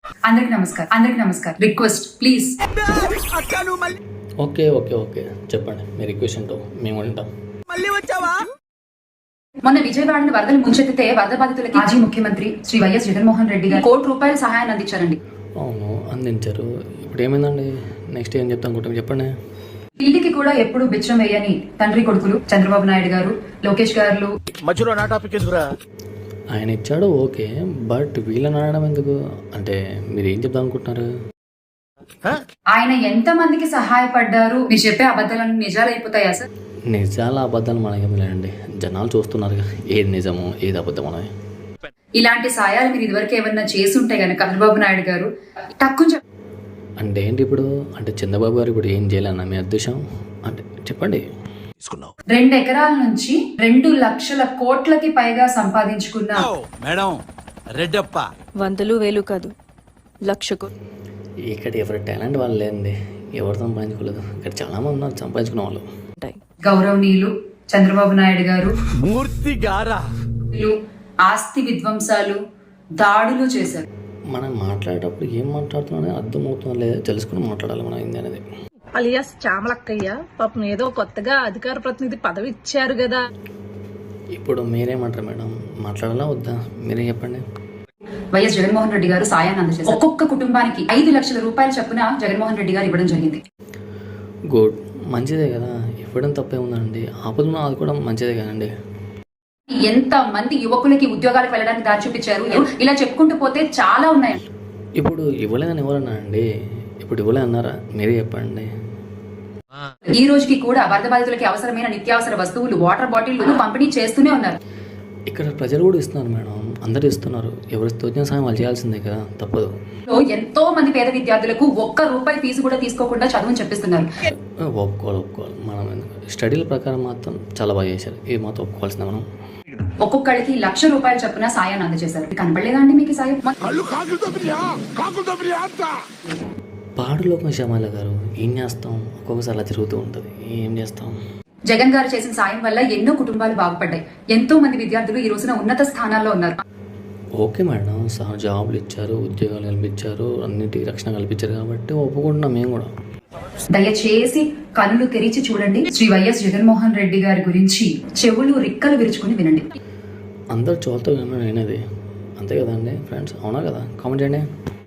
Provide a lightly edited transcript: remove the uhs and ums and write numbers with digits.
అందరికి నమస్కారం request please. Okay okay okay చెప్పండి, మీ రిక్వెస్ట్ ఏంటో మేము వింటాం. మొన్న విజయవాడని వరదలు ముంచెత్తితే వరద బాధితులకి మాజీ ముఖ్యమంత్రి శ్రీ వైఎస్ జగన్మోహన్ రెడ్డి గారు ₹1,00,00,000 సహాయాన్ని అందించారండి. అవును, అందించారు. ఇప్పుడు ఏమైందండి? నెక్స్ట్ ఏం చెప్తాం అనుకుంటాం, చెప్పండి. ఢిల్లీకి కూడా ఎప్పుడు బిచ్చం వేయని తండ్రి కొడుకులు చంద్రబాబు నాయుడు గారు, లోకేష్ గారు మధ్యలో నా టాపిక్ ఎందుకురా? ఆయన ఇచ్చాడు ఓకే, బట్ వీళ్ళని అనడం ఎందుకు? అంటే మీరు ఏం చెప్దాం అనుకుంటున్నారు? ఆయన ఎంత మందికి సహాయపడ్డారు? మీరు చెప్పే అబద్ధాలను నిజాలు అయిపోతాయా సార్? నిజాల అబద్ధాలు మనకేమి లేదండి, జనాలు చూస్తున్నారు ఏది నిజమో ఏది అబద్ధం అనేది. ఇలాంటి సాయాలు మీరు ఇదివరకు ఏమన్నా చేసుంటే గనక చంద్రబాబు నాయుడు గారు తక్కువ అంటే ఏంటి ఇప్పుడు? అంటే చంద్రబాబు గారు ఇప్పుడు ఏం చేయాలన్న మీ ఉద్దేశం? అంటే చెప్పండి. 2 ఎకరాల నుంచి 2,00,000 కోట్లకి పైగా సంపాదించుకున్న మేడం రెడ్డప్ప 100,000 కాదు 1,00,000 ఇక్కడ ఎవరి టాలెంట్ వాళ్ళు లేదండి, ఎవరు సంపాదించుకోలేదు. ఇక్కడ చాలా మంది ఉన్నారు సంపాదించుకున్న వాళ్ళు. గౌరవనీయులు చంద్రబాబు నాయుడు గారు మూర్తి గారా ఆస్తి విధ్వంసాలు, దాడులు చేశారు. మనం మాట్లాడేటప్పుడు ఏం మాట్లాడుతున్నామో అర్థమవుతుందో లేదో తెలుసుకుని మాట్లాడాలి మనం ఏంది అనేది. అలియాస్ చామలక్కయ్య పాపం ఏదో కొత్తగా అధికార ప్రతినిధి పదవి ఇచ్చారు కదా. ఇప్పుడు మీరేమంటారు మేడం, మాట్లాడాలా వద్దా? మీరే చెప్పండి. వైఎస్ జగన్మోహన్ రెడ్డి గారు సాయాన్ని అందజేశారు. ఒక్కొక్క కుటుంబానికి ₹5,00,000 చొప్పున జగన్మోహన్ రెడ్డి గారు ఇవ్వడం జరిగింది. గుడ్, మంచిదే కదా, ఇవ్వడం తప్పే ఉందండి. ఆపదను ఆదుకోవడం మంచిదే కదండి. ఎంత మంది యువకులకి ఉద్యోగాలకు వెళ్ళడానికి దారి చూపించారు. ఇలా చెప్పుకుంటూ పోతే చాలా ఉన్నాయి. ఇప్పుడు ఇవ్వలేదని ఎవరన్నా అండి? ఇప్పుడు ఇవ్వలే అన్నారా? మీరే చెప్పండి. ఈ రోజుకి కూడా వరద బాధితులకి అవసరమైన నిత్యావసర వస్తువులు, వాటర్ బాటిళ్లు పంపిణీ చేస్తూనే ఉన్నారు. ఇక్కడ ప్రజలు కూడా ఇస్తున్నారు మేడం, అందరూ ఇస్తున్నారు. ఎవరు తోచిన సాయం వాళ్ళు చేయాల్సిందే కదా, తప్పదు. ఎంతో మంది పేద విద్యార్థులకు ₹1 ఫీజు కూడా తీసుకోకుండా చదువుని చెప్పిస్తున్నారు. ఒప్పుకోవాలి మనం స్టడీల ప్రకారం మాత్రం చాలా బాగా చేశారు, ఇది మాత్రం ఒప్పుకోవాల్సిందే మనం. ఒక్కొక్కరికి ₹1,00,000 చొప్పున సాయాన్ని అందజేశారు. కనపడలేదా అండి మీకు సాయం? పాడులోకం శ్యామల గారు ఏం చేస్తాం, ఒక్కొక్కసారి అలా తిరుగుతూ ఉంటుంది, ఏం చేస్తాం. జగన్ గారు చేసిన సాయం వల్ల ఎన్నో కుటుంబాలు బాగుపడ్డాయి. ఎంతో మంది విద్యార్థులు ఈ రోజున ఉన్నత స్థానాల్లో ఉన్నారు. ఓకే మేడం, జాబులు ఇచ్చారు, ఉద్యోగాలు కల్పించారు, అన్నిటికీ రక్షణ కల్పించారు కాబట్టి ఒప్పుకుంటున్నాం మేము కూడా. దయచేసి కనులు తెరిచి చూడండి. శ్రీ వైఎస్ జగన్మోహన్ రెడ్డి గారి గురించి చెవులు రిక్కలు విరుచుకుని వినండి. అందరు చోళ్ళతో వినేది అంతే కదండి ఫ్రెండ్స్, అవునా కదా? కామెంట్ చేయండి.